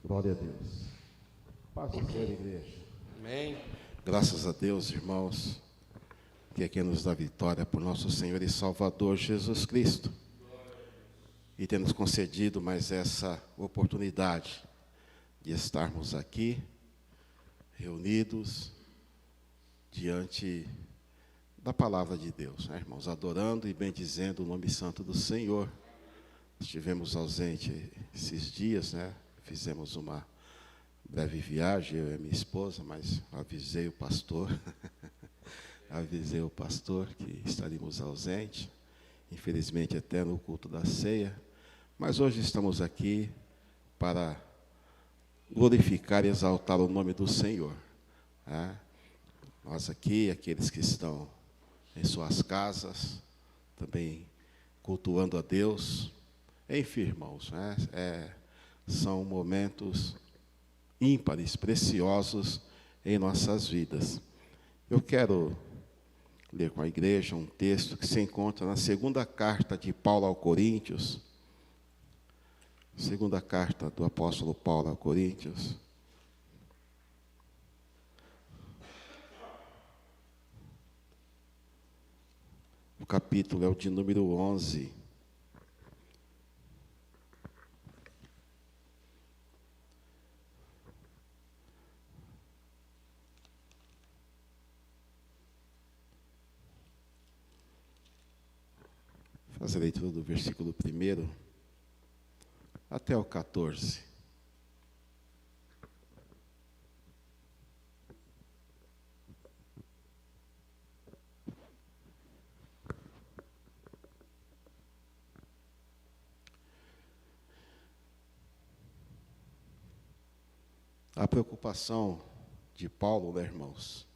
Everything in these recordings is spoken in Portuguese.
Glória a Deus. Paz do Senhor, igreja. Amém. Graças a Deus, irmãos, que é quem nos dá vitória por nosso Senhor e Salvador Jesus Cristo. E tem nos concedido mais essa oportunidade de estarmos aqui, reunidos, diante da palavra de Deus, né, irmãos? Adorando e bendizendo o nome santo do Senhor. Estivemos ausentes esses dias, né? Fizemos uma breve viagem, eu e minha esposa, mas avisei o pastor, que estaríamos ausentes, infelizmente até no culto da ceia, mas hoje estamos aqui para glorificar e exaltar o nome do Senhor, né? Nós aqui, aqueles que estão em suas casas, também cultuando a Deus, enfim, irmãos, né? São momentos ímpares, preciosos em nossas vidas. Eu quero ler com a igreja um texto que se encontra na segunda carta de Paulo aos Coríntios, segunda carta do apóstolo Paulo aos Coríntios. O capítulo é o de número 11. Faz a leitura do versículo 1 até o 14. A preocupação de Paulo, né, irmãos,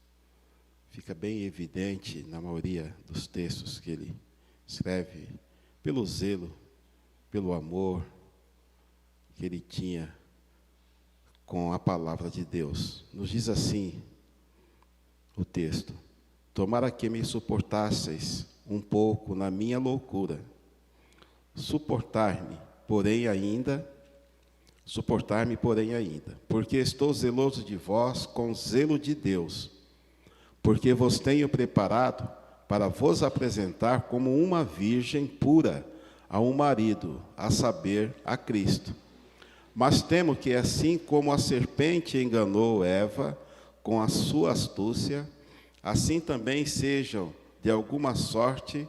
fica bem evidente na maioria dos textos que ele escreve, pelo zelo, pelo amor que ele tinha com a palavra de Deus. Nos diz assim o texto: tomara que me suportasseis um pouco na minha loucura, suportar-me, porém ainda, porque estou zeloso de vós com zelo de Deus, porque vos tenho preparado para vos apresentar como uma virgem pura a um marido, a saber, a Cristo. Mas temo que, assim como a serpente enganou Eva com a sua astúcia, assim também sejam, de alguma sorte,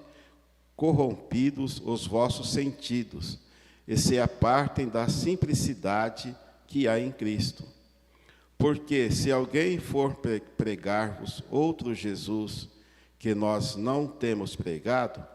corrompidos os vossos sentidos, e se apartem da simplicidade que há em Cristo. Porque se alguém for pregar-vos outro Jesus, que nós não temos pregado,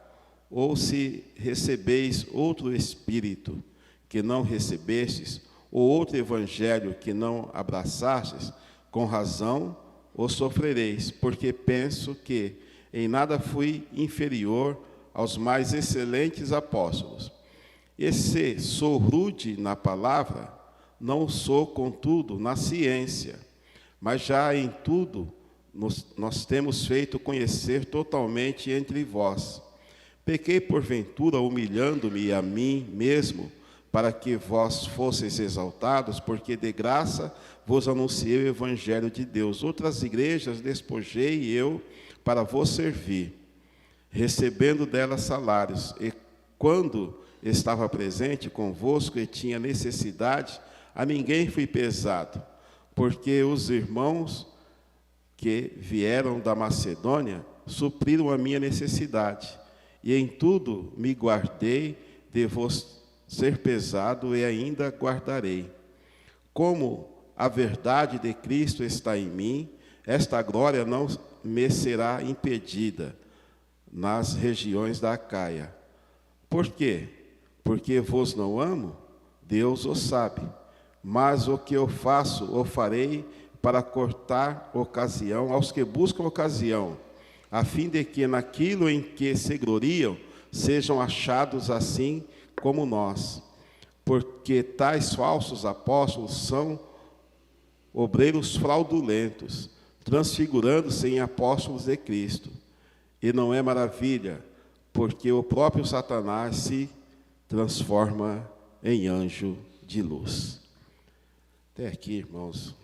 ou se recebeis outro Espírito que não recebestes, ou outro Evangelho que não abraçastes, com razão o sofrereis, porque penso que em nada fui inferior aos mais excelentes apóstolos. E se sou rude na palavra, não sou, contudo, na ciência, mas já em tudo nós temos feito conhecer totalmente entre vós. Pequei porventura humilhando-me a mim mesmo, para que vós fosseis exaltados, porque de graça vos anunciei o Evangelho de Deus. Outras igrejas despojei eu para vos servir, recebendo delas salários. E quando estava presente convosco e tinha necessidade, a ninguém fui pesado, porque os irmãos que vieram da Macedônia supriram a minha necessidade, e em tudo me guardei de vos ser pesado e ainda guardarei. Como a verdade de Cristo está em mim, esta glória não me será impedida nas regiões da Acaia. Por quê? Porque vos não amo? Deus o sabe. Mas o que eu faço, o farei para cortar ocasião aos que buscam ocasião, a fim de que naquilo em que se gloriam, sejam achados assim como nós. Porque tais falsos apóstolos são obreiros fraudulentos, transfigurando-se em apóstolos de Cristo. E não é maravilha, porque o próprio Satanás se transforma em anjo de luz. Até aqui, irmãos,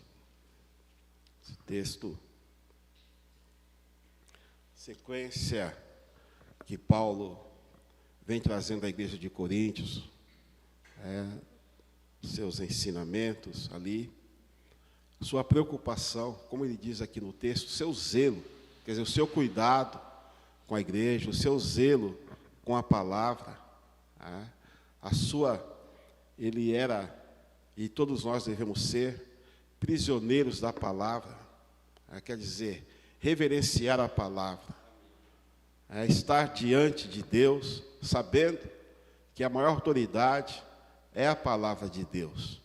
esse texto, sequência que Paulo vem trazendo à igreja de Coríntios, seus ensinamentos ali, sua preocupação, como ele diz aqui no texto, seu zelo, quer dizer, o seu cuidado com a igreja, o seu zelo com a palavra, ele era, e todos nós devemos ser, prisioneiros da palavra, quer dizer, reverenciar a palavra, estar diante de Deus, sabendo que a maior autoridade é a palavra de Deus.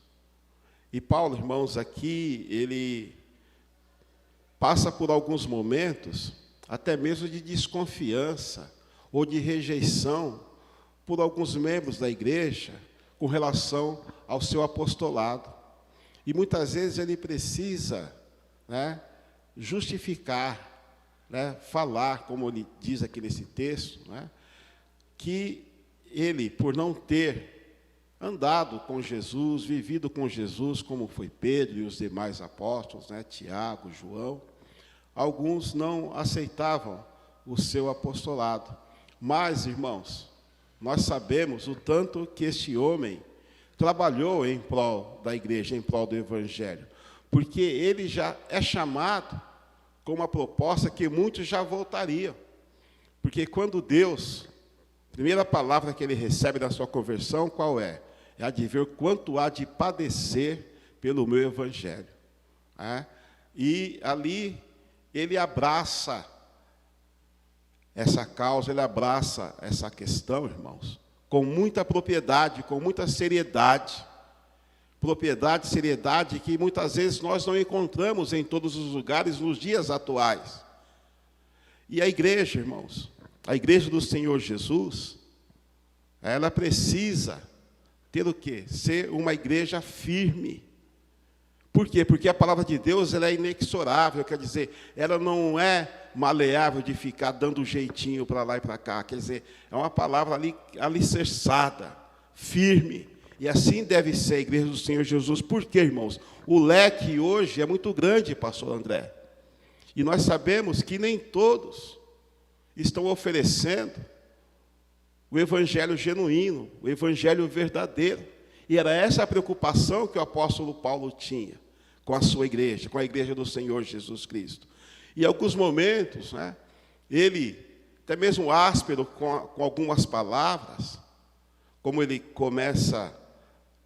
E Paulo, irmãos, aqui, ele passa por alguns momentos, até mesmo de desconfiança, ou de rejeição, por alguns membros da igreja, com relação ao seu apostolado. E muitas vezes ele precisa, justificar, falar, como ele diz aqui nesse texto, que ele, por não ter andado com Jesus, vivido com Jesus, como foi Pedro e os demais apóstolos, Tiago, João, alguns não aceitavam o seu apostolado. Mas, irmãos, nós sabemos o tanto que este homem trabalhou em prol da igreja, em prol do evangelho, porque ele já é chamado com uma proposta que muitos já voltariam. Porque quando Deus, a primeira palavra que ele recebe da sua conversão, qual é? É a de ver quanto há de padecer pelo meu evangelho. E ali ele abraça essa causa, ele abraça essa questão, irmãos, com muita propriedade, com muita seriedade. Propriedade, seriedade que muitas vezes nós não encontramos em todos os lugares nos dias atuais. E a igreja, irmãos, a igreja do Senhor Jesus, ela precisa ter o quê? Ser uma igreja firme. Por quê? Porque a palavra de Deus ela é inexorável, quer dizer, ela não é maleável de ficar dando jeitinho para lá e para cá. Quer dizer, é uma palavra ali alicerçada, firme. E assim deve ser a igreja do Senhor Jesus. Por quê, irmãos? O leque hoje é muito grande, pastor André. E nós sabemos que nem todos estão oferecendo o evangelho genuíno, o evangelho verdadeiro. E era essa a preocupação que o apóstolo Paulo tinha com a sua igreja, com a igreja do Senhor Jesus Cristo. E em alguns momentos, ele, até mesmo áspero com algumas palavras, como ele começa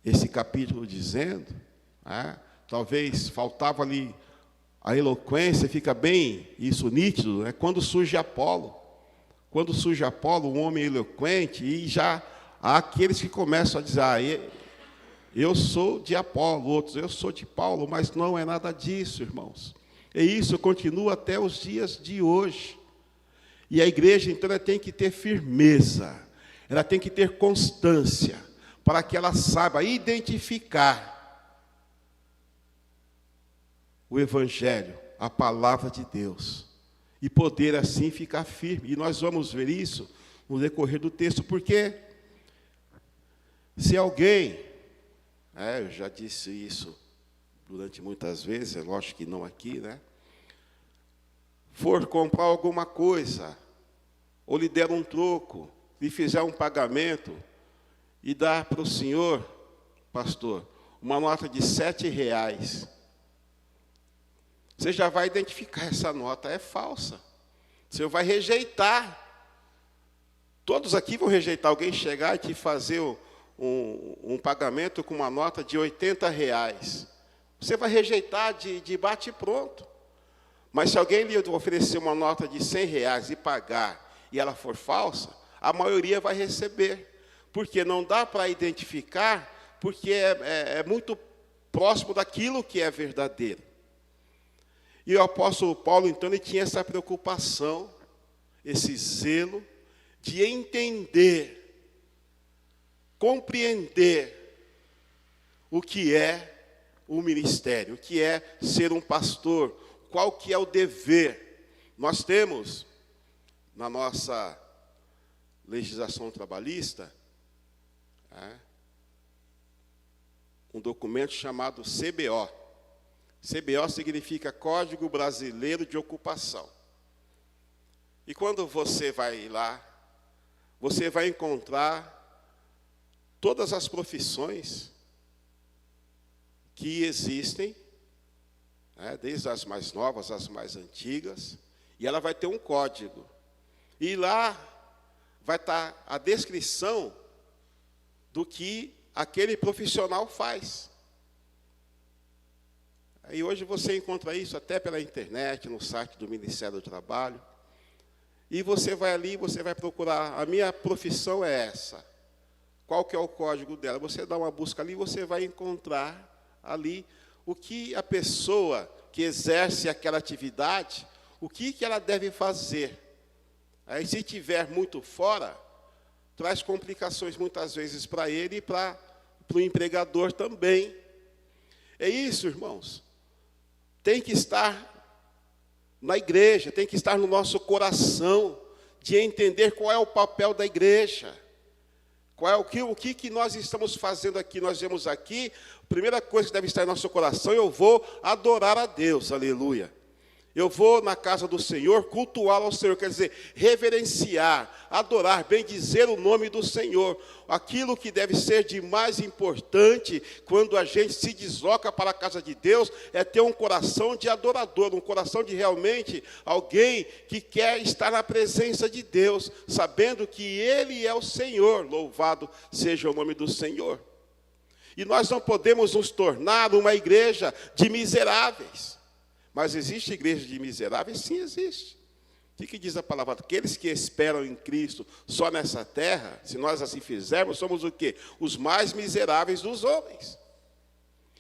esse capítulo dizendo, talvez faltava ali a eloquência, fica bem isso nítido, quando surge Apolo. Quando surge Apolo, um homem eloquente, e já há aqueles que começam a dizer, eu sou de Apolo, outros, eu sou de Paulo, mas não é nada disso, irmãos. E isso continua até os dias de hoje. E a igreja, então, ela tem que ter firmeza, ela tem que ter constância, para que ela saiba identificar o evangelho, a palavra de Deus, e poder assim ficar firme. E nós vamos ver isso no decorrer do texto, porque se alguém, eu já disse isso durante muitas vezes, é lógico que não aqui, for comprar alguma coisa, ou lhe der um troco, lhe fizer um pagamento, e dar para o senhor, pastor, uma nota de R$7, você já vai identificar essa nota é falsa. Você vai rejeitar. Todos aqui vão rejeitar. Alguém chegar e te fazer um pagamento com uma nota de R$80. Você vai rejeitar de bate e pronto. Mas se alguém lhe oferecer uma nota de R$100 e pagar, e ela for falsa, a maioria vai receber. Porque não dá para identificar, porque é muito próximo daquilo que é verdadeiro. E o apóstolo Paulo, então, ele tinha essa preocupação, esse zelo, de entender, compreender o que é o ministério, o que é ser um pastor, qual que é o dever. Nós temos, na nossa legislação trabalhista, um documento chamado CBO. CBO significa Código Brasileiro de Ocupação. E quando você vai lá, você vai encontrar todas as profissões que existem, né, desde as mais novas, as mais antigas, e ela vai ter um código. E lá vai estar a descrição do que aquele profissional faz. E hoje você encontra isso até pela internet, no site do Ministério do Trabalho. E você vai ali, você vai procurar, a minha profissão é essa. Qual que é o código dela? Você dá uma busca ali, você vai encontrar ali o que a pessoa que exerce aquela atividade, o que ela deve fazer. Aí, se tiver muito fora, traz complicações muitas vezes para ele e para o empregador também. É isso, irmãos. Tem que estar na igreja, tem que estar no nosso coração, de entender qual é o papel da igreja. O que nós estamos fazendo aqui? Nós vemos aqui, a primeira coisa que deve estar em nosso coração, eu vou adorar a Deus, aleluia. Eu vou na casa do Senhor, cultuá-lo ao Senhor, quer dizer, reverenciar, adorar, bendizer o nome do Senhor. Aquilo que deve ser de mais importante, quando a gente se desloca para a casa de Deus, é ter um coração de adorador, um coração de realmente alguém que quer estar na presença de Deus, sabendo que Ele é o Senhor, louvado seja o nome do Senhor. E nós não podemos nos tornar uma igreja de miseráveis. Mas existe igreja de miseráveis? Sim, existe. O que diz a palavra? Aqueles que esperam em Cristo só nessa terra, se nós assim fizermos, somos o quê? Os mais miseráveis dos homens.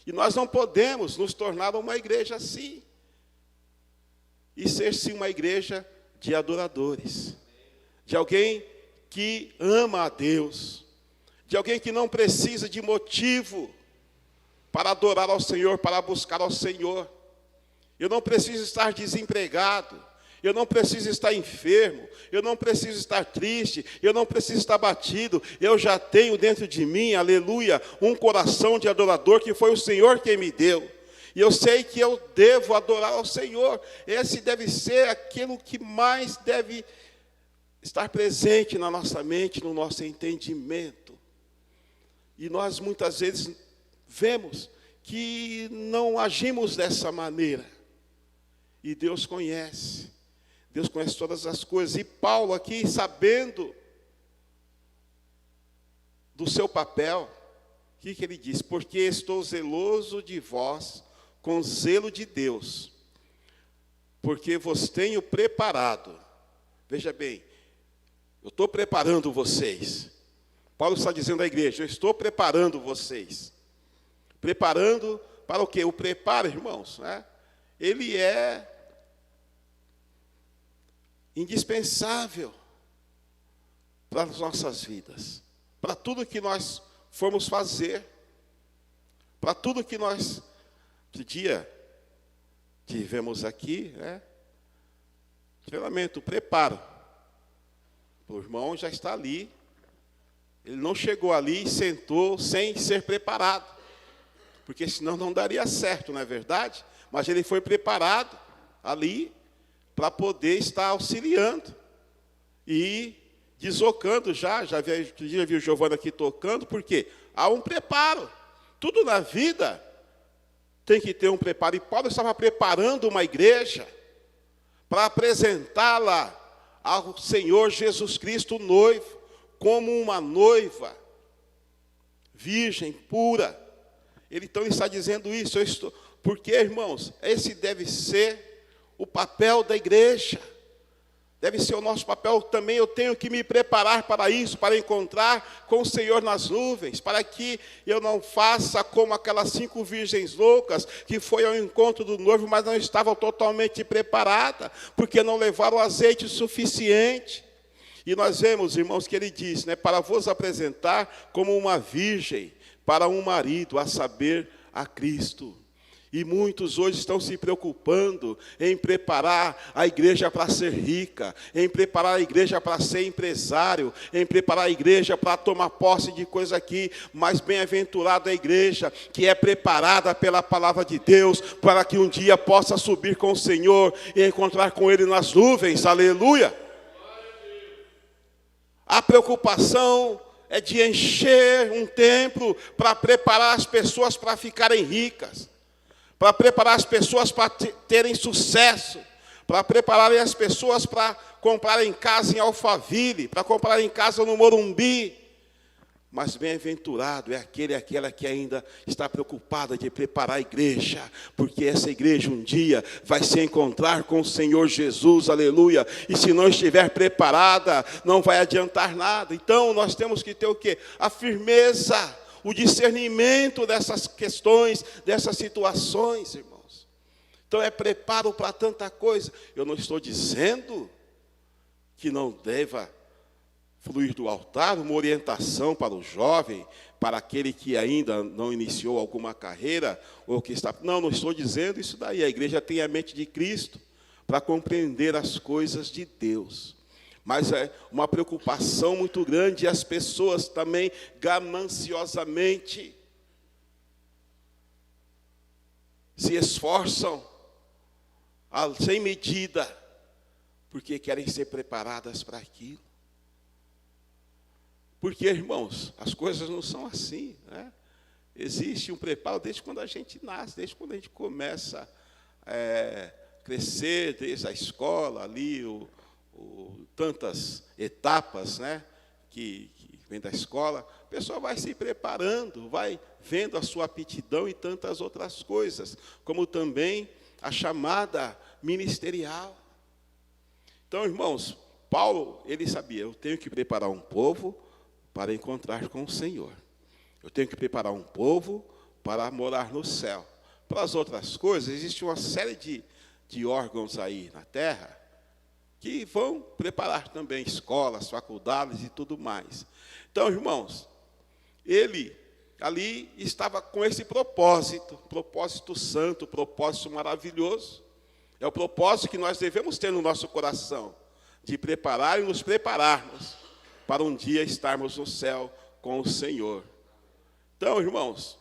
E nós não podemos nos tornar uma igreja assim. E ser sim uma igreja de adoradores. De alguém que ama a Deus. De alguém que não precisa de motivo para adorar ao Senhor, para buscar ao Senhor. Eu não preciso estar desempregado, eu não preciso estar enfermo, eu não preciso estar triste, eu não preciso estar batido. Eu já tenho dentro de mim, aleluia, um coração de adorador que foi o Senhor quem me deu. E eu sei que eu devo adorar ao Senhor. Esse deve ser aquilo que mais deve estar presente na nossa mente, no nosso entendimento. E nós muitas vezes vemos que não agimos dessa maneira. E Deus conhece todas as coisas. E Paulo aqui, sabendo do seu papel, o que ele diz? Porque estou zeloso de vós, com zelo de Deus, porque vos tenho preparado. Veja bem, eu estou preparando vocês. Paulo está dizendo à igreja, eu estou preparando vocês. Preparando para o quê? O preparo, irmãos, né? Ele é indispensável para as nossas vidas, para tudo que nós formos fazer, para tudo que nós, que dia tivemos aqui, né? Treinamento, preparo. O irmão já está ali, ele não chegou ali e sentou sem ser preparado, porque senão não daria certo, não é verdade? Mas ele foi preparado ali para poder estar auxiliando e deslocando já viu Giovana aqui tocando, porque há um preparo. Tudo na vida tem que ter um preparo. E Paulo estava preparando uma igreja para apresentá-la ao Senhor Jesus Cristo, noivo, como uma noiva, virgem, pura. Ele então está dizendo isso, porque, irmãos, esse deve ser o papel da igreja, deve ser o nosso papel também. Eu tenho que me preparar para isso, para encontrar com o Senhor nas nuvens, para que eu não faça como aquelas 5 virgens loucas, que foi ao encontro do noivo, mas não estavam totalmente preparadas, porque não levaram azeite suficiente. E nós vemos, irmãos, que ele diz, né, para vos apresentar como uma virgem, para um marido, a saber, a Cristo. E muitos hoje estão se preocupando em preparar a igreja para ser rica, em preparar a igreja para ser empresário, em preparar a igreja para tomar posse de coisa aqui. Mas bem-aventurada a igreja que é preparada pela palavra de Deus, para que um dia possa subir com o Senhor e encontrar com Ele nas nuvens. Aleluia! A preocupação é de encher um templo para preparar as pessoas para ficarem ricas, para preparar as pessoas para terem sucesso, para prepararem as pessoas para comprarem casa em Alphaville, para comprarem casa no Morumbi. Mas bem-aventurado é aquele e aquela que ainda está preocupada de preparar a igreja, porque essa igreja um dia vai se encontrar com o Senhor Jesus, aleluia. E se não estiver preparada, não vai adiantar nada. Então nós temos que ter o quê? A firmeza, o discernimento dessas questões, dessas situações, irmãos. Então é preparo para tanta coisa. Eu não estou dizendo que não deva fluir do altar uma orientação para o jovem, para aquele que ainda não iniciou alguma carreira, ou que está... Não estou dizendo isso daí. A igreja tem a mente de Cristo para compreender as coisas de Deus. Mas é uma preocupação muito grande, e as pessoas também gananciosamente se esforçam sem medida, porque querem ser preparadas para aquilo. Porque, irmãos, as coisas não são assim, né? Existe um preparo desde quando a gente nasce, desde quando a gente começa a crescer, desde a escola ali, tantas etapas, né, que vem da escola. A pessoa vai se preparando, vai vendo a sua aptidão e tantas outras coisas, como também a chamada ministerial. Então, irmãos, Paulo, ele sabia, eu tenho que preparar um povo para encontrar com o Senhor. Eu tenho que preparar um povo para morar no céu. Para as outras coisas, existe uma série de órgãos aí na terra que vão preparar também escolas, faculdades e tudo mais. Então, irmãos, ele ali estava com esse propósito santo, propósito maravilhoso. É o propósito que nós devemos ter no nosso coração, de preparar e nos prepararmos para um dia estarmos no céu com o Senhor. Então, irmãos,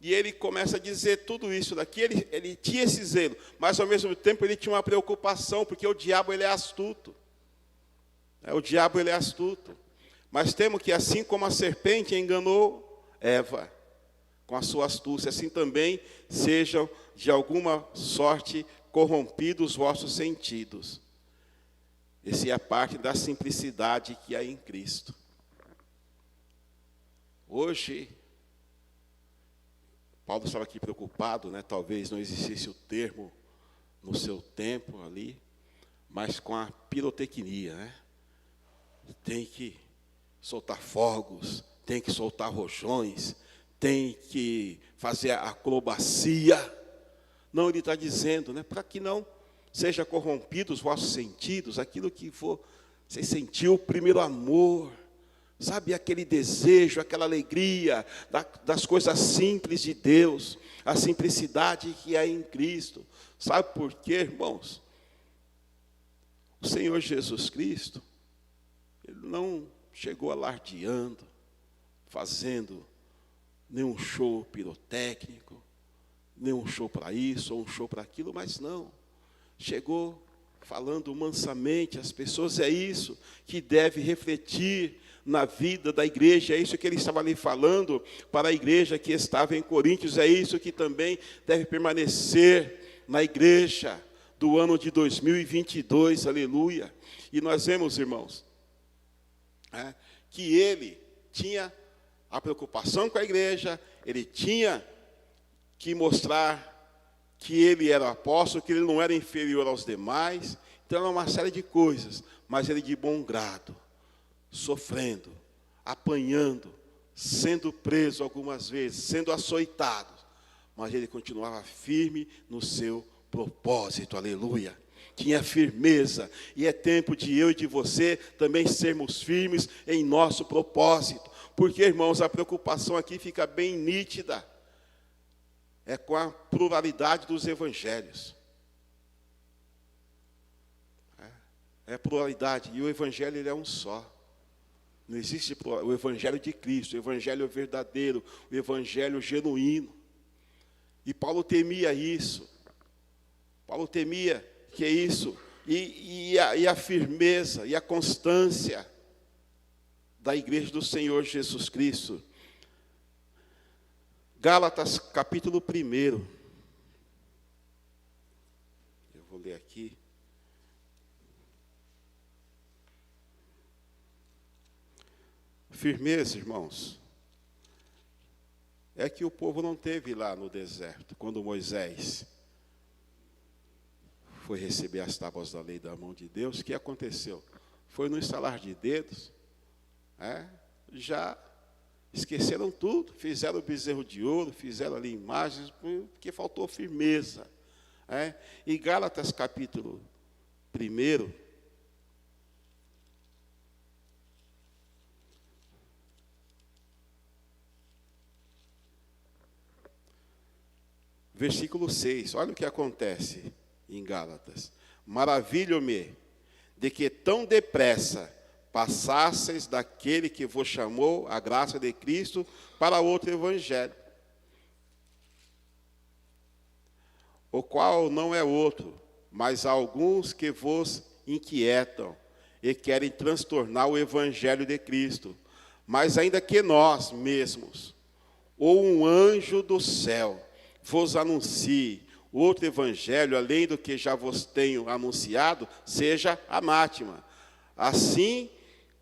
e ele começa a dizer tudo isso daqui, ele tinha esse zelo, mas ao mesmo tempo ele tinha uma preocupação, porque o diabo ele é astuto. O diabo ele é astuto. Mas temos que, assim como a serpente enganou Eva com a sua astúcia, assim também sejam de alguma sorte corrompidos os vossos sentidos. Essa é a parte da simplicidade que há em Cristo. Hoje, Paulo estava aqui preocupado, né? Talvez não existisse o termo no seu tempo ali, mas com a pirotecnia, né? Tem que soltar fogos, tem que soltar rojões, tem que fazer a acrobacia. Não, ele está dizendo, né? Para que não seja corrompido os vossos sentidos, aquilo que você sentiu, o primeiro amor, sabe, aquele desejo, aquela alegria das coisas simples de Deus, a simplicidade que há em Cristo. Sabe por quê, irmãos? O Senhor Jesus Cristo, Ele não chegou alardeando, fazendo nenhum show pirotécnico, nenhum show para isso ou um show para aquilo, mas não. Chegou falando mansamente às pessoas, é isso que deve refletir na vida da igreja, é isso que ele estava ali falando para a igreja que estava em Coríntios, é isso que também deve permanecer na igreja do ano de 2022, aleluia. E nós vemos, irmãos, que ele tinha a preocupação com a igreja, ele tinha que mostrar que ele era apóstolo, que ele não era inferior aos demais. Então, era uma série de coisas, mas ele de bom grado, sofrendo, apanhando, sendo preso algumas vezes, sendo açoitado, mas ele continuava firme no seu propósito, aleluia. Tinha firmeza, e é tempo de eu e de você também sermos firmes em nosso propósito, porque, irmãos, a preocupação aqui fica bem nítida. é com a pluralidade dos evangelhos. É pluralidade, e o evangelho ele é um só. Não existe o evangelho de Cristo, o evangelho verdadeiro, o evangelho genuíno. E Paulo temia isso. Paulo temia que isso, e a firmeza, e a constância da igreja do Senhor Jesus Cristo. Gálatas, capítulo 1. Eu vou ler aqui. Firmeza, irmãos, é que o povo não teve lá no deserto, quando Moisés foi receber as tábuas da lei da mão de Deus. O que aconteceu? Foi no estalar de dedos, já esqueceram tudo, fizeram o bezerro de ouro, fizeram ali imagens, porque faltou firmeza. E Gálatas capítulo 1, versículo 6, olha o que acontece em Gálatas. Maravilho-me de que tão depressa passasseis daquele que vos chamou a graça de Cristo para outro evangelho, o qual não é outro, mas há alguns que vos inquietam e querem transtornar o evangelho de Cristo. Mas ainda que nós mesmos, ou um anjo do céu, vos anuncie outro evangelho, além do que já vos tenho anunciado, seja anátema. Assim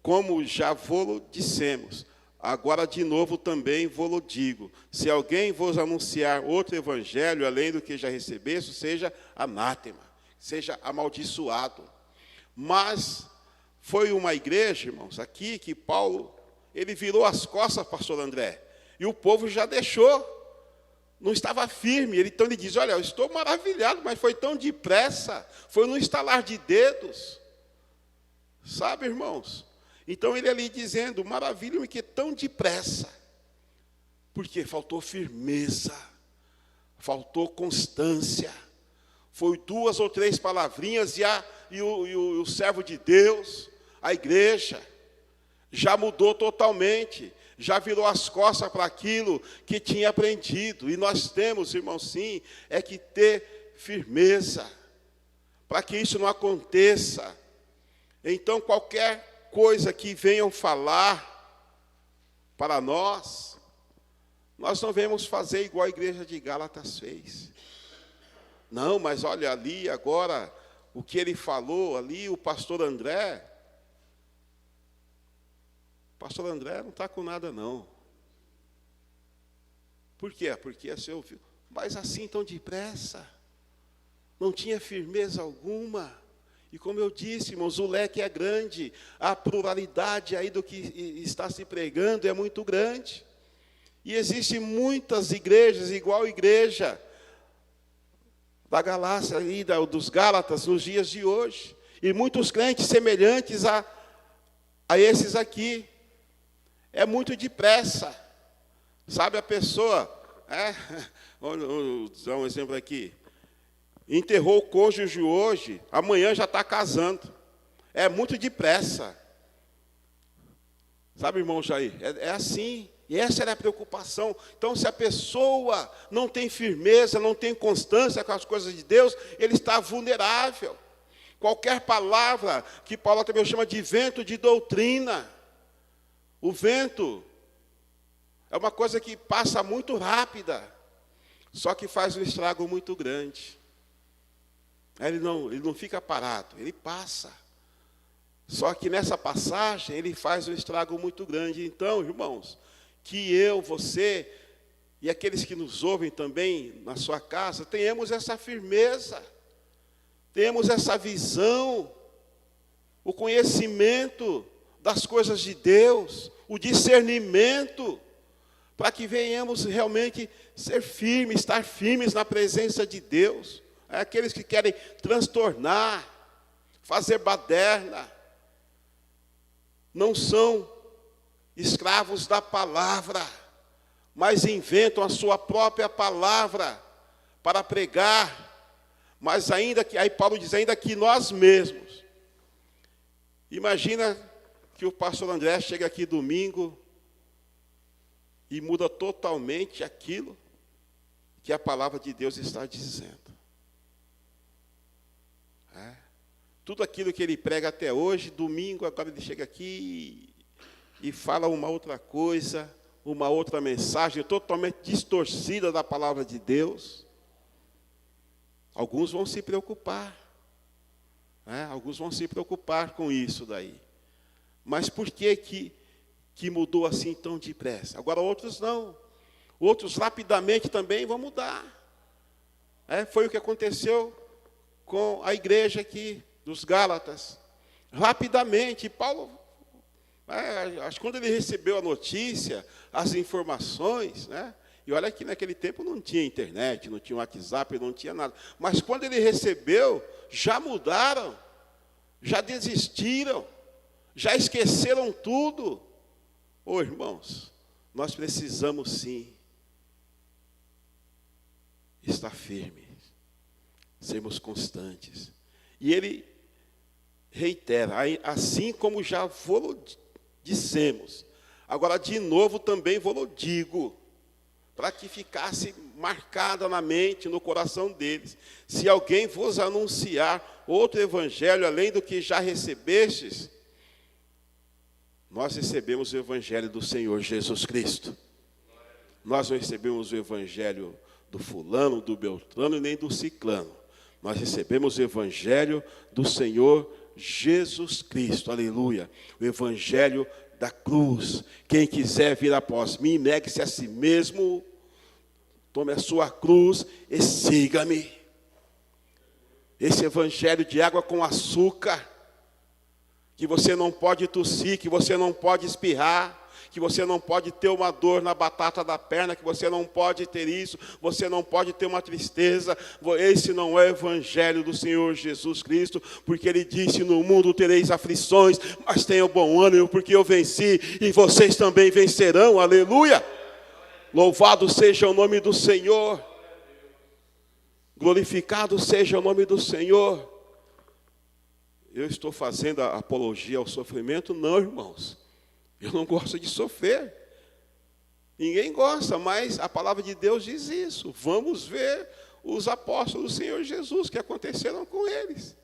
como já vô-lo dissemos, agora de novo também vô-lo digo: se alguém vos anunciar outro evangelho, além do que já recebeste, seja anátema, seja amaldiçoado. Mas foi uma igreja, irmãos, aqui que Paulo, ele virou as costas, pastor André, e o povo já deixou. Não estava firme, então ele diz: olha, eu estou maravilhado, mas foi tão depressa, foi no estalar de dedos. Sabe, irmãos? Então ele ali dizendo: maravilha-me que tão depressa. Porque faltou firmeza, faltou constância. Foi 2 ou 3 palavrinhas e o servo de Deus, a igreja, já mudou totalmente. Já virou as costas para aquilo que tinha aprendido. E nós temos, irmãos, sim, é que ter firmeza, para que isso não aconteça. Então, qualquer coisa que venham falar para nós não vamos fazer igual a igreja de Gálatas fez. Não, mas olha ali agora, o que ele falou ali, o pastor André não está com nada, não. Por quê? Porque você ouviu, mas assim tão depressa, não tinha firmeza alguma. E como eu disse, irmãos, o leque é grande, a pluralidade aí do que está se pregando é muito grande. E existem muitas igrejas, igual a igreja da Galácia, aí, dos Gálatas, nos dias de hoje. E muitos crentes semelhantes a esses aqui. É muito depressa. Sabe, a pessoa, vou dar um exemplo aqui. Enterrou o cônjuge hoje, amanhã já está casando. É muito depressa. Sabe, irmão Jair? É assim. E essa era a preocupação. Então, se a pessoa não tem firmeza, não tem constância com as coisas de Deus, ele está vulnerável. Qualquer palavra que Paulo também chama de vento de doutrina. O vento é uma coisa que passa muito rápida, só que faz um estrago muito grande. Ele não fica parado, ele passa. Só que nessa passagem ele faz um estrago muito grande. Então, irmãos, que eu, você e aqueles que nos ouvem também na sua casa, tenhamos essa firmeza, tenhamos essa visão, o conhecimento das coisas de Deus, o discernimento, para que venhamos realmente ser firmes, estar firmes na presença de Deus. Aqueles que querem transtornar, fazer baderna, não são escravos da palavra. mas inventam a sua própria palavra para pregar. Mas ainda que, aí Paulo diz, ainda que nós mesmos. Imagina que o pastor André chega aqui domingo e muda totalmente aquilo que a palavra de Deus está dizendo. Tudo aquilo que ele prega até hoje, domingo, agora ele chega aqui e fala uma outra coisa, uma outra mensagem totalmente distorcida da palavra de Deus. Alguns vão se preocupar. Alguns vão se preocupar com isso daí. Mas por que mudou assim tão depressa? Agora outros não. Outros rapidamente também vão mudar. Foi o que aconteceu com a igreja aqui dos Gálatas. Rapidamente, Paulo, acho que quando ele recebeu a notícia, as informações, e olha que naquele tempo não tinha internet, não tinha WhatsApp, não tinha nada. Mas quando ele recebeu, já mudaram, já desistiram, já esqueceram tudo. Irmãos, nós precisamos sim estar firmes, sermos constantes. E ele reitera, assim como já vos dissemos, agora de novo também vos digo, para que ficasse marcada na mente, no coração deles. Se alguém vos anunciar outro evangelho, além do que já recebestes, nós recebemos o evangelho do Senhor Jesus Cristo. Nós não recebemos o evangelho do fulano, do beltrano e nem do ciclano. Nós recebemos o evangelho do Senhor Jesus Cristo, aleluia. O evangelho da cruz. Quem quiser vir após mim, negue-se a si mesmo, tome a sua cruz e siga-me. Esse evangelho de água com açúcar, que você não pode tossir, que você não pode espirrar, que você não pode ter uma dor na batata da perna, que você não pode ter isso, você não pode ter uma tristeza. Esse não é o evangelho do Senhor Jesus Cristo, porque Ele disse, no mundo tereis aflições, mas tenham bom ânimo, porque eu venci, e vocês também vencerão, aleluia. Louvado seja o nome do Senhor, glorificado seja o nome do Senhor. Eu estou fazendo a apologia ao sofrimento? Não, irmãos. Eu não gosto de sofrer. Ninguém gosta, mas a palavra de Deus diz isso. Vamos ver os apóstolos do Senhor Jesus, que aconteceram com eles.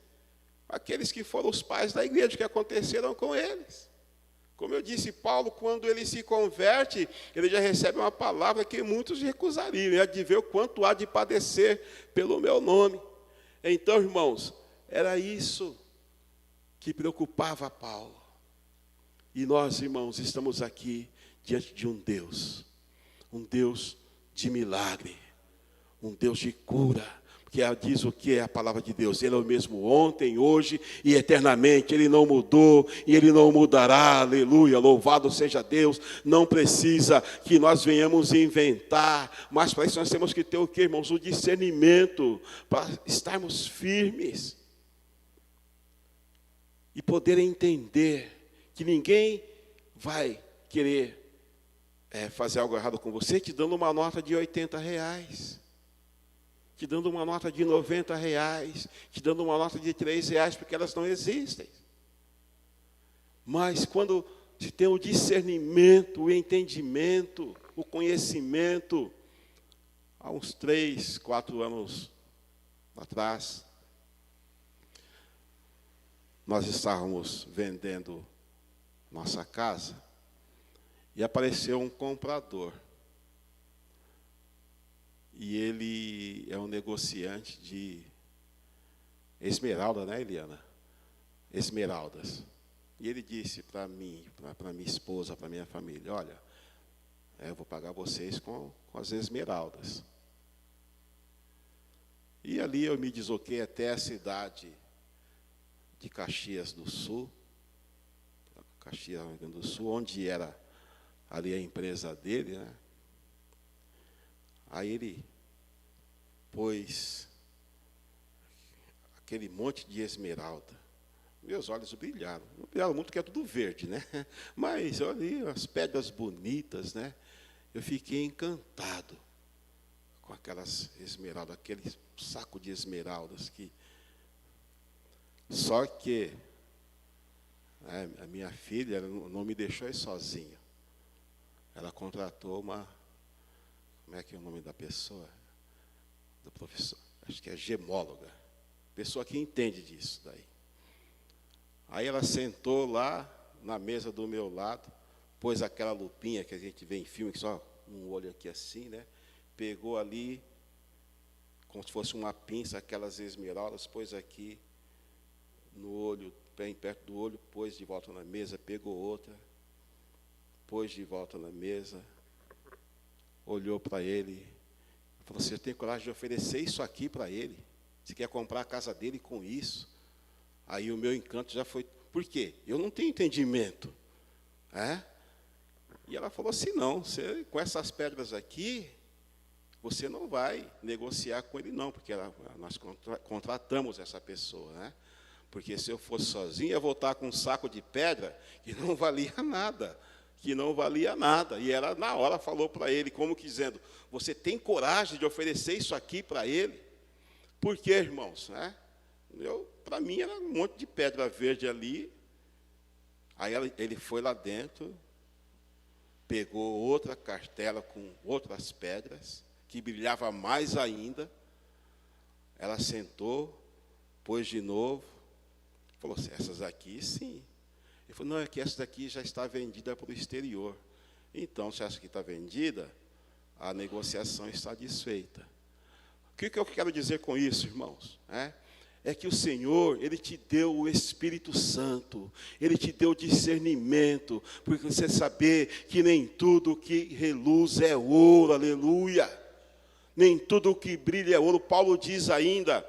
Aqueles que foram os pais da igreja, que aconteceram com eles. Como eu disse, Paulo, quando ele se converte, ele já recebe uma palavra que muitos recusariam. É de ver o quanto há de padecer pelo meu nome. Então, irmãos, era isso que preocupava Paulo. E nós, irmãos, estamos aqui diante de um Deus de milagre, um Deus de cura, porque diz o que é a palavra de Deus, Ele é o mesmo ontem, hoje e eternamente, Ele não mudou e Ele não mudará, aleluia, louvado seja Deus. Não precisa que nós venhamos inventar, mas para isso nós temos que ter o que, irmãos? O discernimento, para estarmos firmes e poder entender que ninguém vai querer fazer algo errado com você te dando uma nota de R$80, te dando uma nota de R$90, te dando uma nota de R$3, porque elas não existem. Mas quando se tem o discernimento, o entendimento, o conhecimento, há uns 3, 4 anos atrás, nós estávamos vendendo nossa casa e apareceu um comprador. E ele é um negociante de esmeralda, né, Eliana? Esmeraldas. E ele disse para mim, para minha esposa, para minha família, olha, eu vou pagar vocês com as esmeraldas. E ali eu me desloquei até a cidade de Caxias do Sul, onde era ali a empresa dele, né? Aí ele pôs aquele monte de esmeralda. Meus olhos brilharam. Não brilharam muito, porque é tudo verde, né? Mas olha ali, as pedras bonitas, né? eu fiquei encantado com aquelas esmeraldas, aquele saco de esmeraldas que... Só que a minha filha não me deixou ir sozinha. Ela contratou uma... Como é que é o nome da pessoa? Do professor, acho que é gemóloga. Pessoa que entende disso daí. Aí ela sentou lá na mesa do meu lado, pôs aquela lupinha que a gente vê em filme, que só um olho aqui assim, né? Pegou ali, como se fosse uma pinça, aquelas esmeraldas, pôs aqui no olho, bem perto do olho, pôs de volta na mesa, pegou outra, pôs de volta na mesa, olhou para ele, falou: você tem coragem de oferecer isso aqui para ele? Você quer comprar a casa dele com isso? Aí o meu encanto já foi... Por quê? Eu não tenho entendimento. E ela falou assim: não, você, com essas pedras aqui, você não vai negociar com ele, não, porque nós contratamos essa pessoa, né? Porque se eu fosse sozinho, ia voltar com um saco de pedra que não valia nada. E ela, na hora, falou para ele, como que dizendo: você tem coragem de oferecer isso aqui para ele? Por quê, irmãos? Para mim, era um monte de pedra verde ali. Aí ele foi lá dentro, pegou outra cartela com outras pedras, que brilhava mais ainda. Ela sentou, pôs de novo, falou assim: essas aqui, sim. Ele falou: não, é que essa daqui já está vendida para o exterior. Então, se essa aqui está vendida, a negociação está desfeita. O que eu quero dizer com isso, irmãos? É que o Senhor, Ele te deu o Espírito Santo, Ele te deu discernimento, porque você saber que nem tudo que reluz é ouro, aleluia. Nem tudo que brilha é ouro. Paulo diz ainda,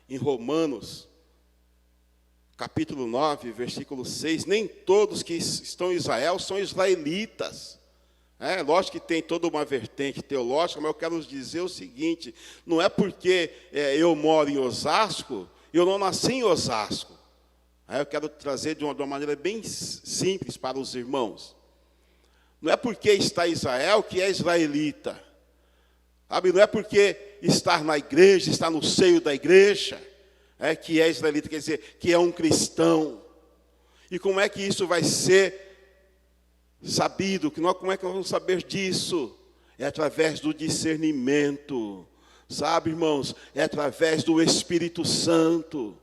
em Romanos, capítulo 9, versículo 6, nem todos que estão em Israel são israelitas. Lógico que tem toda uma vertente teológica, mas eu quero dizer o seguinte: não é porque eu moro em Osasco, eu não nasci em Osasco. Eu quero trazer de uma maneira bem simples para os irmãos. Não é porque está em Israel que é israelita. Sabe? Não é porque estar na igreja, estar no seio da igreja, que é israelita, quer dizer, que é um cristão. E como é que isso vai ser sabido? Como é que nós vamos saber disso? É através do discernimento. Sabe, irmãos? É através do Espírito Santo,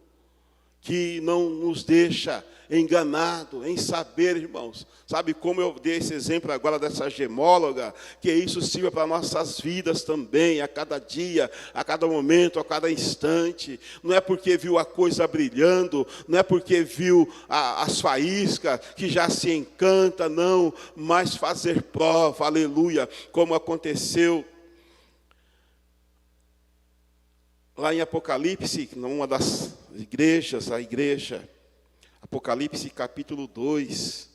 que não nos deixa enganado em saber, irmãos. Sabe como eu dei esse exemplo agora dessa gemóloga, que isso sirva para nossas vidas também, a cada dia, a cada momento, a cada instante. Não é porque viu a coisa brilhando, não é porque viu as faíscas que já se encanta, não, mas fazer prova, aleluia, como aconteceu lá em Apocalipse, numa das igrejas, a igreja, Apocalipse capítulo 2.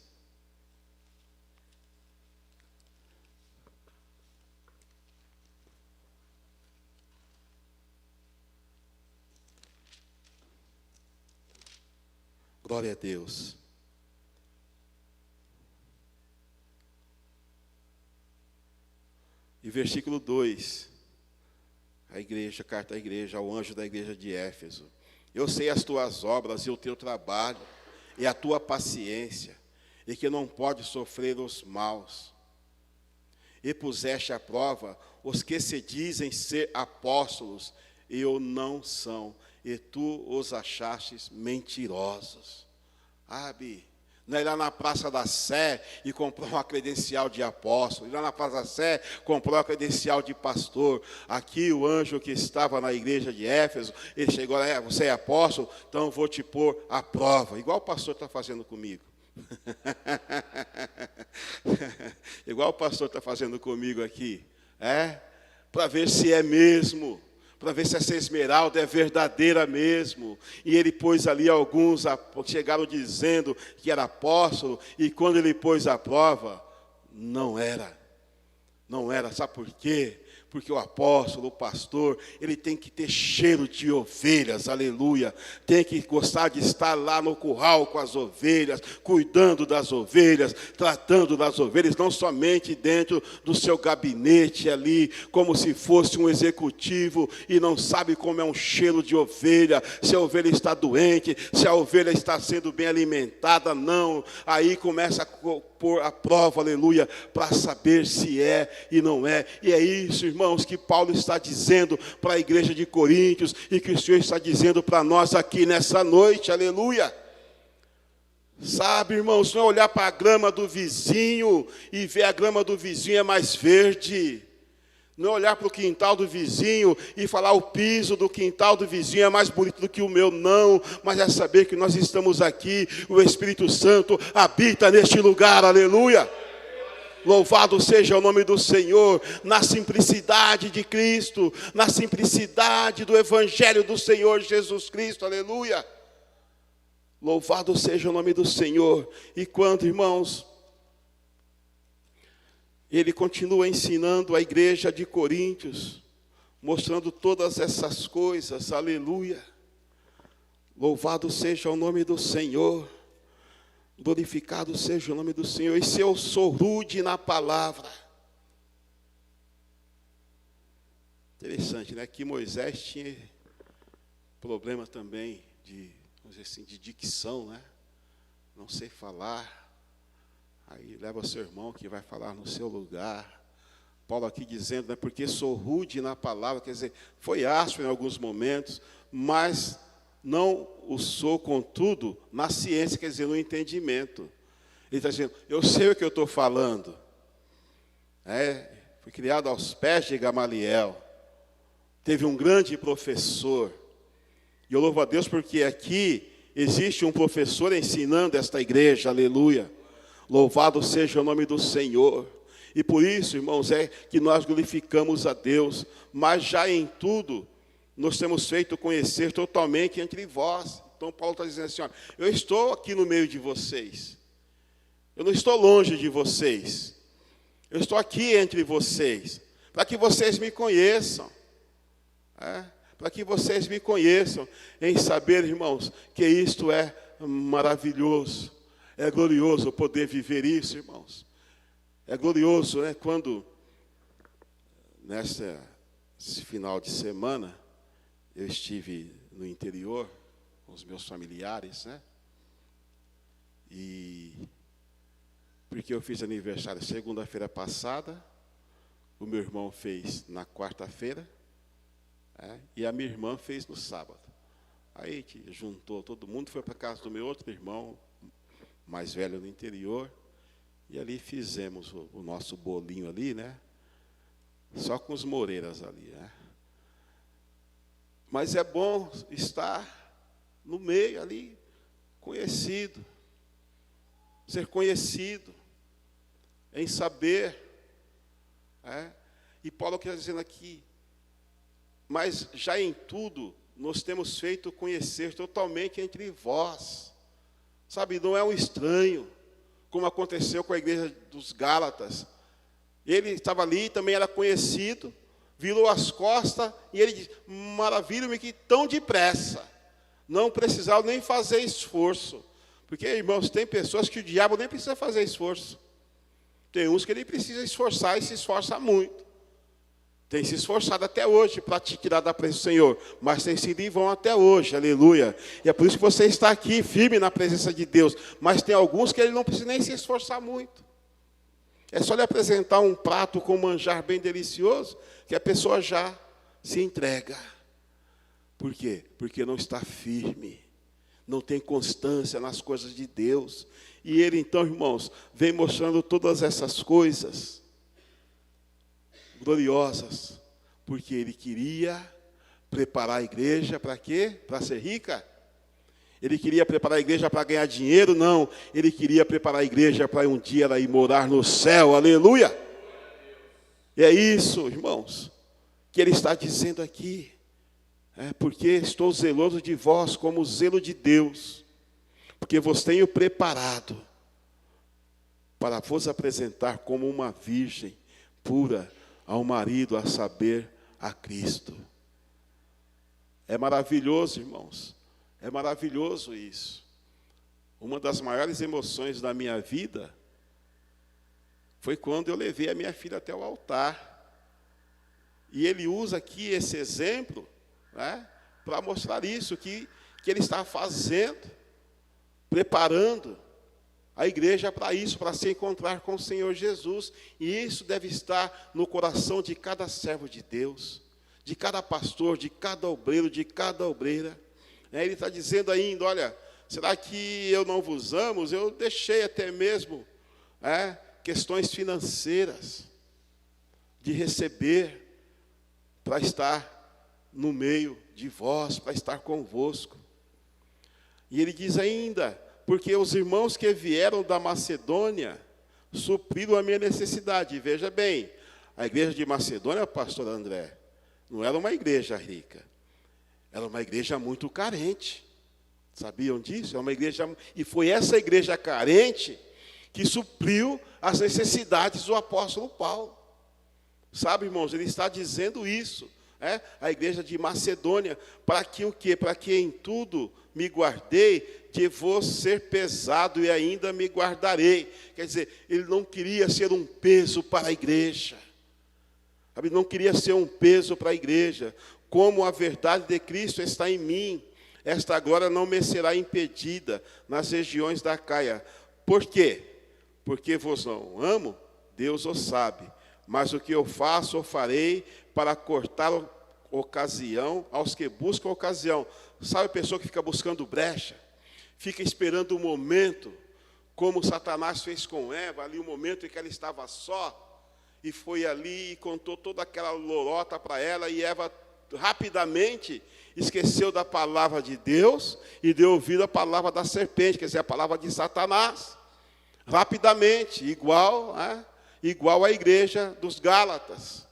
Glória a Deus. E versículo 2. A igreja, carta à igreja, ao anjo da igreja de Éfeso. Eu sei as tuas obras e o teu trabalho, e a tua paciência, e que não pode sofrer os maus. E puseste à prova os que se dizem ser apóstolos, e o não são, e tu os achastes mentirosos. Não é ir lá na Praça da Sé e comprar uma credencial de apóstolo. Ir lá na Praça da Sé, comprar uma credencial de pastor. Aqui o anjo que estava na igreja de Éfeso, ele chegou lá: você é apóstolo? Então eu vou te pôr à prova. Igual o pastor está fazendo comigo. Igual o pastor está fazendo comigo aqui. Para ver se é mesmo. Para ver se essa esmeralda é verdadeira mesmo. E ele pôs ali alguns, chegaram dizendo que era apóstolo, e quando ele pôs a prova, não era. Não era, sabe por quê? Porque o apóstolo, o pastor, ele tem que ter cheiro de ovelhas, aleluia. Tem que gostar de estar lá no curral com as ovelhas, cuidando das ovelhas, tratando das ovelhas, não somente dentro do seu gabinete ali, como se fosse um executivo e não sabe como é um cheiro de ovelha, se a ovelha está doente, se a ovelha está sendo bem alimentada, não. Aí começa a pôr a prova, aleluia, para saber se é e não é. E é isso, irmãos, que Paulo está dizendo para a igreja de Coríntios e que o Senhor está dizendo para nós aqui nessa noite, aleluia. Sabe, irmãos, não é olhar para a grama do vizinho e ver a grama do vizinho é mais verde. Não é olhar para o quintal do vizinho e falar o piso do quintal do vizinho é mais bonito do que o meu, não. Mas é saber que nós estamos aqui, o Espírito Santo habita neste lugar, aleluia. Louvado seja o nome do Senhor, na simplicidade de Cristo, na simplicidade do Evangelho do Senhor Jesus Cristo, aleluia. Louvado seja o nome do Senhor. E quando, irmãos, ele continua ensinando a igreja de Coríntios, mostrando todas essas coisas, aleluia. Louvado seja o nome do Senhor, glorificado seja o nome do Senhor. E se eu sou rude na palavra, interessante, né? Que Moisés tinha problema também de, vamos dizer assim, de dicção, né? Não sei falar. Aí leva o seu irmão que vai falar no seu lugar. Paulo aqui dizendo, né, porque sou rude na palavra, quer dizer, foi áspero em alguns momentos, mas não o sou, contudo, na ciência, quer dizer, no entendimento. Ele está dizendo, eu sei o que eu estou falando. Fui criado aos pés de Gamaliel. Teve um grande professor. E eu louvo a Deus porque aqui existe um professor ensinando esta igreja, aleluia. Louvado seja o nome do Senhor. E por isso, irmãos, é que nós glorificamos a Deus. Mas já em tudo, nos temos feito conhecer totalmente entre vós. Então Paulo está dizendo assim, ó, eu estou aqui no meio de vocês. Eu não estou longe de vocês. Eu estou aqui entre vocês. Para que vocês me conheçam. Para que vocês me conheçam. Em saber, irmãos, que isto é maravilhoso. É glorioso poder viver isso, irmãos. É glorioso, né? Quando, nesse final de semana, eu estive no interior com os meus familiares, né? E porque eu fiz aniversário segunda-feira passada, o meu irmão fez na quarta-feira, e a minha irmã fez no sábado. Aí juntou todo mundo, foi para a casa do meu outro irmão, mais velho no interior, e ali fizemos o nosso bolinho ali, né? Só com os Moreiras ali, né? Mas é bom estar no meio ali, conhecido, ser conhecido, em saber. E Paulo está dizendo aqui, mas já em tudo nos temos feito conhecer totalmente entre vós. Sabe, não é um estranho, como aconteceu com a igreja dos Gálatas. Ele estava ali, também era conhecido, virou as costas, e ele disse, maravilha-me que tão depressa, não precisava nem fazer esforço. Porque, irmãos, tem pessoas que o diabo nem precisa fazer esforço. Tem uns que ele precisa esforçar e se esforça muito. Tem se esforçado até hoje para te tirar da presença do Senhor, mas tem sido em vão até hoje, aleluia. E é por isso que você está aqui, firme na presença de Deus. Mas tem alguns que ele não precisa nem se esforçar muito. É só lhe apresentar um prato com manjar bem delicioso, que a pessoa já se entrega. Por quê? Porque não está firme, não tem constância nas coisas de Deus. E ele então, irmãos, vem mostrando todas essas coisas gloriosas, porque ele queria preparar a igreja para quê? Para ser rica? Ele queria preparar a igreja para ganhar dinheiro? Não, ele queria preparar a igreja para um dia ela ir morar no céu, aleluia. E é isso, irmãos, que ele está dizendo aqui, porque estou zeloso de vós como o zelo de Deus, porque vos tenho preparado para vos apresentar como uma virgem pura ao marido, a saber, a Cristo. É maravilhoso, irmãos. É maravilhoso isso. Uma das maiores emoções da minha vida foi quando eu levei a minha filha até o altar. E ele usa aqui esse exemplo, né, para mostrar isso, que ele está fazendo, preparando a igreja para isso, para se encontrar com o Senhor Jesus. E isso deve estar no coração de cada servo de Deus, de cada pastor, de cada obreiro, de cada obreira. Ele está dizendo ainda, olha, será que eu não vos amo? Eu deixei até mesmo questões financeiras de receber para estar no meio de vós, para estar convosco. E ele diz ainda, porque os irmãos que vieram da Macedônia supriram a minha necessidade. E veja bem, a igreja de Macedônia, pastor André, não era uma igreja rica, era uma igreja muito carente. Sabiam disso? É uma igreja, e foi essa igreja carente que supriu as necessidades do apóstolo Paulo. Sabe, irmãos, ele está dizendo isso, a igreja de Macedônia, para que o quê? Para que em tudo me guardei de vos ser pesado e ainda me guardarei. Quer dizer, ele não queria ser um peso para a igreja. Ele não queria ser um peso para a igreja. Como a verdade de Cristo está em mim, esta glória não me será impedida nas regiões da Acaia. Por quê? Porque vos não amo, Deus o sabe. Mas o que eu faço, eu farei para cortar ocasião aos que buscam ocasião. Sabe a pessoa que fica buscando brecha? Fica esperando o momento, como Satanás fez com Eva, ali o momento em que ela estava só, e foi ali e contou toda aquela lorota para ela, e Eva rapidamente esqueceu da palavra de Deus e deu ouvido à palavra da serpente, quer dizer, a palavra de Satanás. Rapidamente, igual à igreja dos Gálatas.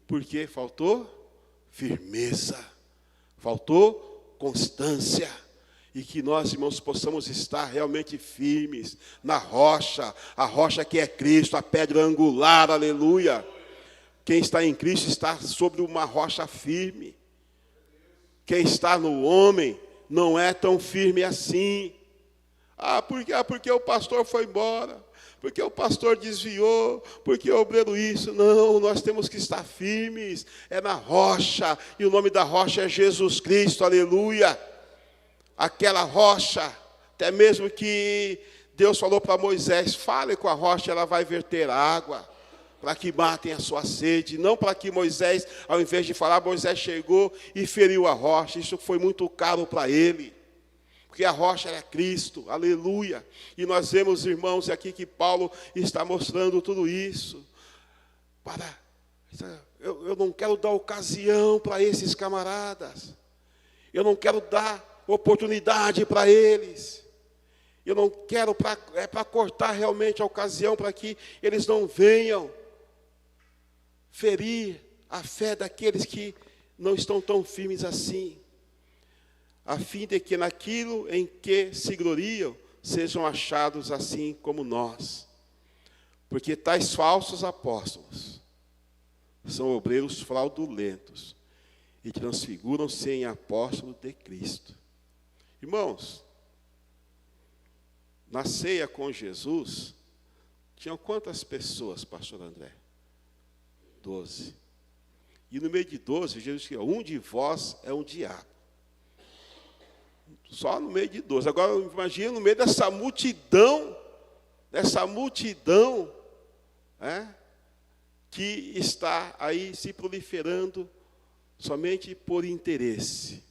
Porque faltou firmeza, faltou constância. E que nós, irmãos, possamos estar realmente firmes na rocha, a rocha que é Cristo, a pedra angular, aleluia. Quem está em Cristo está sobre uma rocha firme. Quem está no homem não é tão firme assim. Porque o pastor foi embora, porque o pastor desviou, porque o obreiro isso. Não, nós temos que estar firmes, é na rocha, e o nome da rocha é Jesus Cristo, aleluia. Aquela rocha, até mesmo que Deus falou para Moisés, fale com a rocha, ela vai verter água, para que matem a sua sede. Não para que Moisés, ao invés de falar, Moisés chegou e feriu a rocha. Isso foi muito caro para ele, porque a rocha era Cristo, aleluia. E nós vemos, irmãos, aqui que Paulo está mostrando tudo isso. Eu não quero dar ocasião para esses camaradas, eu não quero dar oportunidade para eles, eu não quero, para cortar realmente a ocasião, para que eles não venham ferir a fé daqueles que não estão tão firmes assim, a fim de que naquilo em que se gloriam, sejam achados assim como nós. Porque tais falsos apóstolos são obreiros fraudulentos e transfiguram-se em apóstolos de Cristo. Irmãos, na ceia com Jesus, tinham quantas pessoas, pastor André? 12. E no meio de 12, Jesus disse, um de vós é um diabo. Só no meio de 12. Agora, imagina no meio dessa multidão, que está aí se proliferando somente por interesse.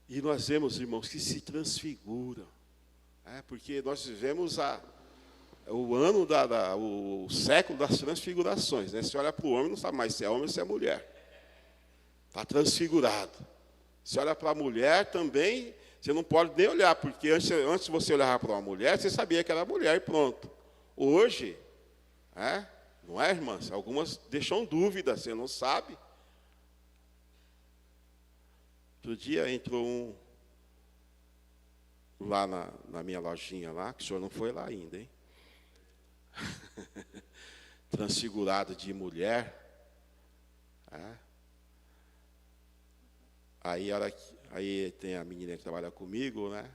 E nós vemos, irmãos, que se transfiguram. Porque nós vivemos o século das transfigurações. Né? Se olha para o homem, não sabe mais se é homem ou se é mulher. Está transfigurado. Se olha para a mulher também, você não pode nem olhar, porque antes você olhava para uma mulher, você sabia que era mulher e pronto. Hoje, não é, irmãs? Algumas deixam dúvida, você não sabe. Outro dia entrou um lá na minha lojinha lá, que o senhor não foi lá ainda, hein? transfigurado de mulher. Né? Aí tem a menina que trabalha comigo, né?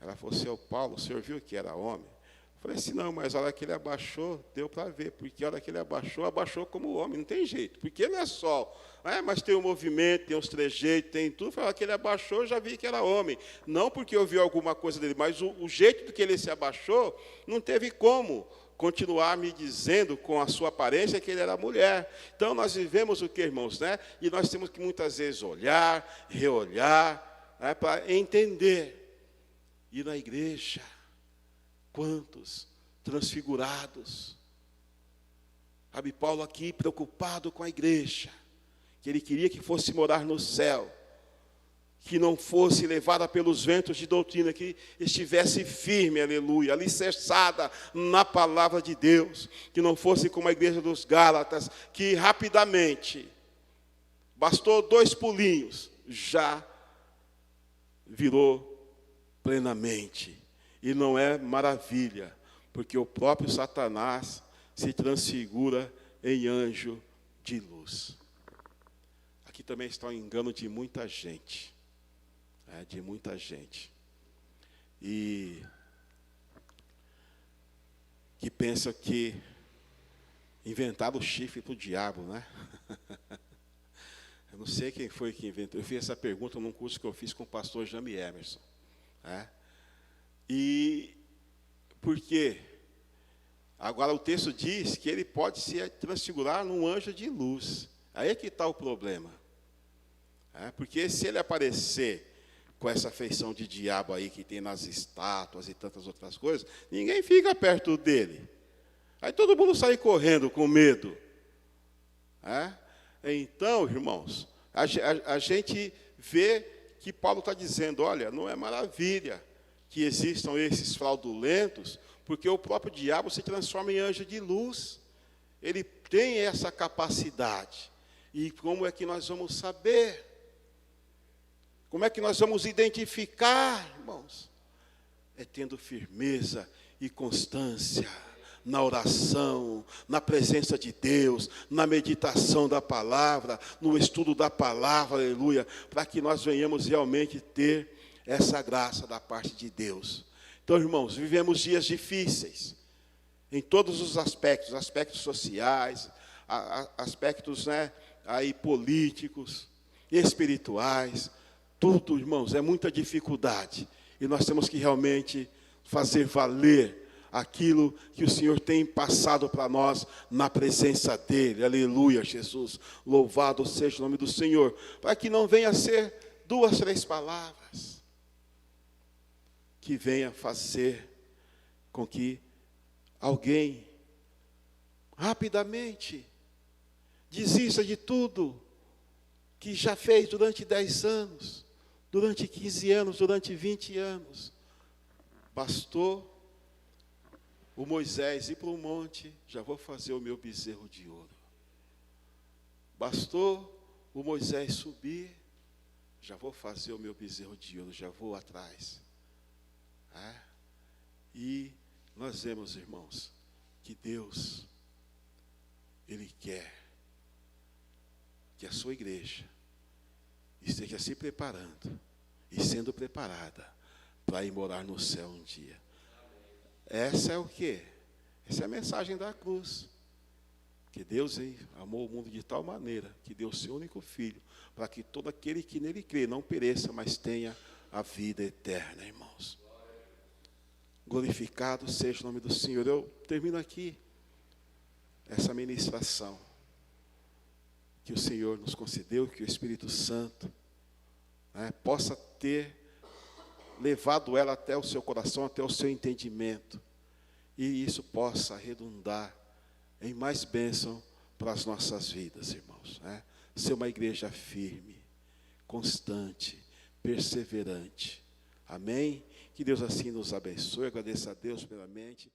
Ela falou, seu Paulo, o senhor viu que era homem? Eu falei assim, não, mas a hora que ele abaixou, deu para ver, porque a hora que ele abaixou como homem, não tem jeito, porque ele é sol. Mas tem o movimento, tem os trejeitos, tem tudo. A hora que ele abaixou, eu já vi que era homem. Não porque eu vi alguma coisa dele, mas o jeito do que ele se abaixou, não teve como continuar me dizendo com a sua aparência que ele era mulher. Então, nós vivemos o que, irmãos? Né? E nós temos que muitas vezes olhar, reolhar, né, para entender. E na igreja, quantos transfigurados. Sabe, Paulo aqui preocupado com a igreja, que ele queria que fosse morar no céu, que não fosse levada pelos ventos de doutrina, que estivesse firme, aleluia, alicerçada na palavra de Deus, que não fosse como a igreja dos Gálatas, que rapidamente, bastou 2 pulinhos, já virou plenamente. E não é maravilha, porque o próprio Satanás se transfigura em anjo de luz. Aqui também está o engano de muita gente. De muita gente. E que pensa que inventaram o chifre para o diabo, né? Eu não sei quem foi que inventou. Eu fiz essa pergunta num curso que eu fiz com o pastor Jamie Emerson. E por quê? Agora o texto diz que ele pode se transfigurar num anjo de luz. Aí é que está o problema. Porque se ele aparecer com essa feição de diabo aí que tem nas estátuas e tantas outras coisas, ninguém fica perto dele. Aí todo mundo sai correndo com medo. Então, irmãos, a gente vê que Paulo está dizendo, olha, não é maravilha que existam esses fraudulentos, porque o próprio diabo se transforma em anjo de luz. Ele tem essa capacidade. E como é que nós vamos saber? Como é que nós vamos identificar, irmãos? É tendo firmeza e constância na oração, na presença de Deus, na meditação da palavra, no estudo da palavra, aleluia, para que nós venhamos realmente ter essa graça da parte de Deus. Então, irmãos, vivemos dias difíceis, em todos os aspectos, aspectos sociais, aspectos, né, aí políticos, espirituais, tudo, irmãos, é muita dificuldade. E nós temos que realmente fazer valer aquilo que o Senhor tem passado para nós na presença dEle. Aleluia, Jesus. Louvado seja o nome do Senhor. Para que não venha a ser 2, 3 palavras que venha fazer com que alguém rapidamente desista de tudo que já fez durante 10 anos, durante 15 anos, durante 20 anos. Bastou o Moisés ir para o monte, já vou fazer o meu bezerro de ouro. Bastou o Moisés subir, já vou fazer o meu bezerro de ouro, já vou atrás. E nós vemos, irmãos, que Deus, Ele quer que a sua igreja esteja se preparando e sendo preparada para ir morar no céu um dia. Essa é o quê? Essa é a mensagem da cruz. Que Deus amou o mundo de tal maneira que deu o seu único Filho, para que todo aquele que nele crê não pereça, mas tenha a vida eterna, irmãos. Glorificado seja o nome do Senhor. Eu termino aqui essa ministração que o Senhor nos concedeu, que o Espírito Santo possa ter levado ela até o seu coração, até o seu entendimento, e isso possa redundar em mais bênção para as nossas vidas, irmãos. Ser uma igreja firme, constante, perseverante. Amém? Que Deus assim nos abençoe. Agradeço a Deus pela mente.